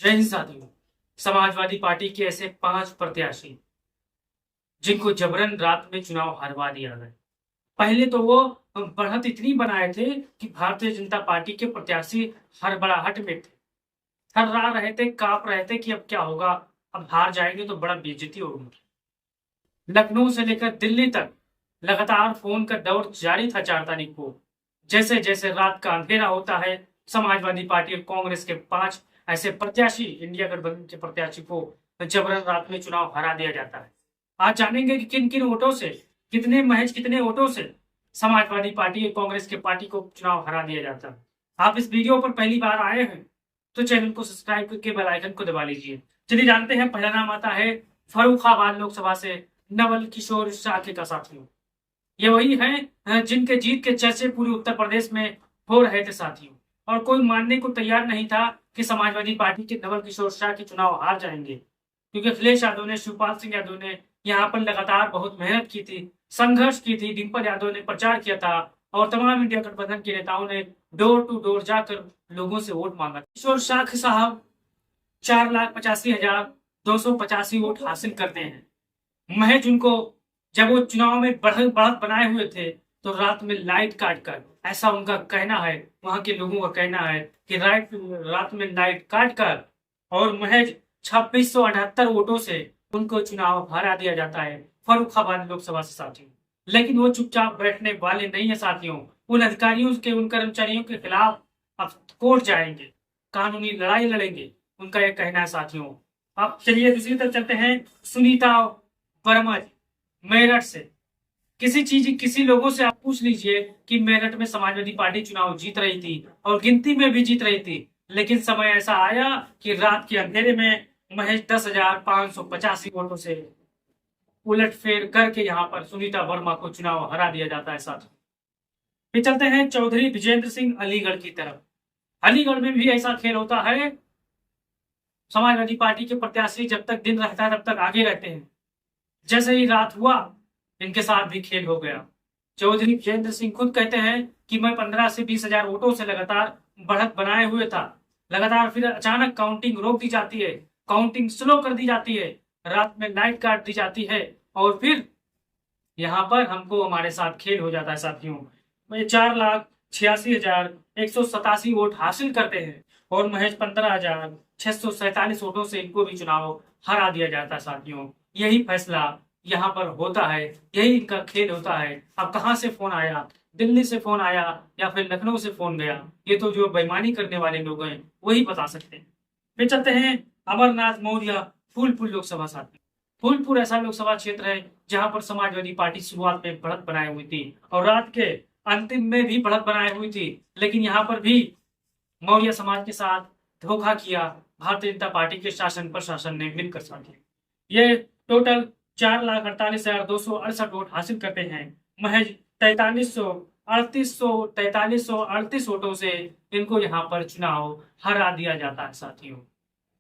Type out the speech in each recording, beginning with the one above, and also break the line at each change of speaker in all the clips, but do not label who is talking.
जय हिंद साथियों। समाजवादी पार्टी के ऐसे 5 प्रत्याशी जिनको जबरन रात में चुनाव हरवा दिया गया। पहले तो वो बढ़त इतनी बनाए थे कि भारतीय जनता पार्टी के प्रत्याशी हड़बड़ाहट में थे, थर्रा रहे थे, कांप रहे थे कि अब क्या होगा, अब हार जाएंगे तो बड़ा बेइज्जती होगी। लखनऊ से लेकर दिल्ली तक लगातार फोन का दौर जारी था 4 तारीख को। जैसे जैसे रात का अंधेरा होता है, समाजवादी पार्टी और कांग्रेस के 5 ऐसे प्रत्याशी, इंडिया गठबंधन के प्रत्याशी को जबरन रात में चुनाव हरा दिया जाता है। आज जानेंगे कि किन किन वोटों से, कितने वोटों से समाजवादी पार्टी और कांग्रेस के पार्टी को चुनाव हरा दिया जाता है। आप इस वीडियो पर पहली बार आए हैं तो चैनल को सब्सक्राइब करके बेल आइकन को दबा लीजिए। चलिए जानते हैं। पहला नाम आता है फर्रुखाबाद लोकसभा से नवल किशोर साठे का। साथियों, ये वही हैं जिनके जीत के चर्चे पूरे उत्तर प्रदेश में हो रहे थे साथियों, और कोई मानने को तैयार नहीं था कि समाजवादी पार्टी के नवल किशोर शाह के चुनाव हार जाएंगे, क्योंकि अखिलेश यादव ने, शिवपाल सिंह यादव ने यहाँ पर लगातार बहुत मेहनत की थी, संघर्ष की थी। डिम्पल यादव ने प्रचार किया था और तमाम इंडिया गठबंधन के नेताओं ने डोर टू डोर जाकर लोगों से वोट मांगा। किशोर शाह साहब 4,85,285 वोट हासिल करते हैं। महज उनको, जब वो चुनाव में बढ़त बनाए हुए थे तो रात में लाइट काट कर, ऐसा उनका कहना है, वहां के लोगों का कहना है कि रात में लाइट काट कर और महज 2678 वोटों से उनको चुनाव हरा दिया जाता है फर्रुखाबाद लोकसभा से साथियों। लेकिन वो चुपचाप बैठने वाले नहीं है साथियों। उन अधिकारियों के, उन कर्मचारियों के खिलाफ अब कोर्ट जाएंगे, कानूनी लड़ाई लड़ेंगे, उनका यह कहना है साथियों। अब चलिए दूसरी तरफ चलते हैं। सुनीता वर्मा जी, मेरठ से। किसी लोगों से आप पूछ लीजिए कि मेरठ में समाजवादी पार्टी चुनाव जीत रही थी और गिनती में भी जीत रही थी, लेकिन समय ऐसा आया कि रात के अंधेरे में महज 10,585 वोटों से उलटफेर करके यहाँ पर सुनीता वर्मा को चुनाव हरा दिया जाता है साथ। फिर चलते हैं चौधरी विजेंद्र सिंह अलीगढ़ की तरफ। अलीगढ़ में भी ऐसा खेल होता है। समाजवादी पार्टी के प्रत्याशी जब तक दिन रहता है तब तक आगे रहते हैं, जैसे ही रात हुआ इनके साथ भी खेल हो गया। चौधरी विजेंद्र सिंह खुद कहते हैं कि मैं 15 से 20 हजार वोटों से लगातार बढ़त बनाए हुए था। लगातार फिर अचानक काउंटिंग रोक दी जाती है, काउंटिंग स्लो कर दी जाती है, रात में लाइट काट दी जाती है और फिर यहाँ पर हमको, हमारे साथ खेल हो जाता है साथियों। मैं 4,86,187 वोट हासिल करते हैं और महज 15,647 वोटों से इनको भी चुनाव हरा दिया जाता है साथियों। यही फैसला यहाँ पर होता है, यही इनका खेल होता है। अब कहाँ से फोन आया, दिल्ली से फोन आया या फिर लखनऊ से फोन गया, ये तो जो बेईमानी करने वाले लोग हैं वही बता सकते हैं। फिर चलते हैं अमरनाथ मौर्य फूलपुर लोकसभा साथी। फूलपुर ऐसा लोकसभा क्षेत्र है जहां पर समाजवादी पार्टी शुरुआत में बढ़त बनाई हुई थी और रात के अंतिम में भी बढ़त बनाई हुई थी, लेकिन यहाँ पर भी मौर्य समाज के साथ धोखा किया भारतीय जनता पार्टी के शासन प्रशासन ने मिलकर साथी। ये टोटल 4,48,268 वोट हासिल करते हैं। महज 4338 वोटों से इनको यहाँ पर चुनाव हरा दिया जाता है साथियों।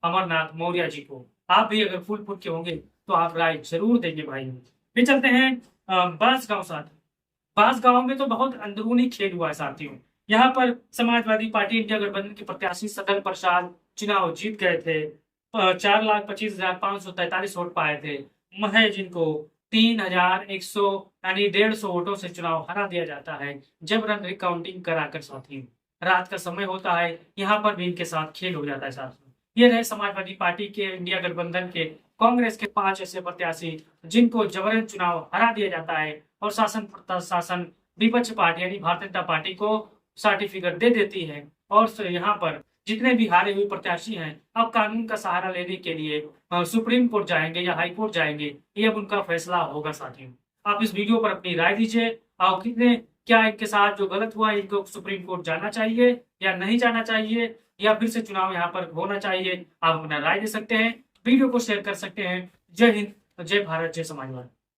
अमरनाथ मौर्य जी को आप भी अगर फूलपुर के होंगे तो आप राय जरूर देंगे भाई। फिर चलते हैं बांसगांव साथी। बांसगांव में तो बहुत अंदरूनी खेल हुआ है साथियों। यहाँ पर समाजवादी पार्टी इंडिया गठबंधन के प्रत्याशी सदन प्रसाद चुनाव जीत गए थे। 4,25,543 वोट पाए थे। महज इनको 3,100 यानी 150 वोटों से चुनाव हरा दिया जाता है जबरन रिकाउंटिंग कराकर साथियों। रात का समय होता है, यहाँ पर भी इनके साथ खेल हो जाता है साथियों। ये रहे समाजवादी पार्टी के, इंडिया गठबंधन के, कांग्रेस के 5 ऐसे प्रत्याशी जिनको जबरन चुनाव हरा दिया जाता है और शासन प्रशासन विपक्ष पार्टी यानी भारतीय जनता पार्टी को सर्टिफिकेट दे देती है। और यहाँ पर जितने भी हारे हुए प्रत्याशी हैं अब कानून का सहारा लेने के लिए सुप्रीम कोर्ट जाएंगे या हाई कोर्ट जाएंगे, ये अब उनका फैसला होगा साथियों। आप इस वीडियो पर अपनी राय दीजिए और कितने, क्या इनके साथ जो गलत हुआ इनको सुप्रीम कोर्ट जाना चाहिए या नहीं जाना चाहिए, या फिर से चुनाव यहाँ पर होना चाहिए। आप अपना राय दे सकते हैं, वीडियो को शेयर कर सकते हैं। जय हिंद, जय भारत, जय समाजवाद।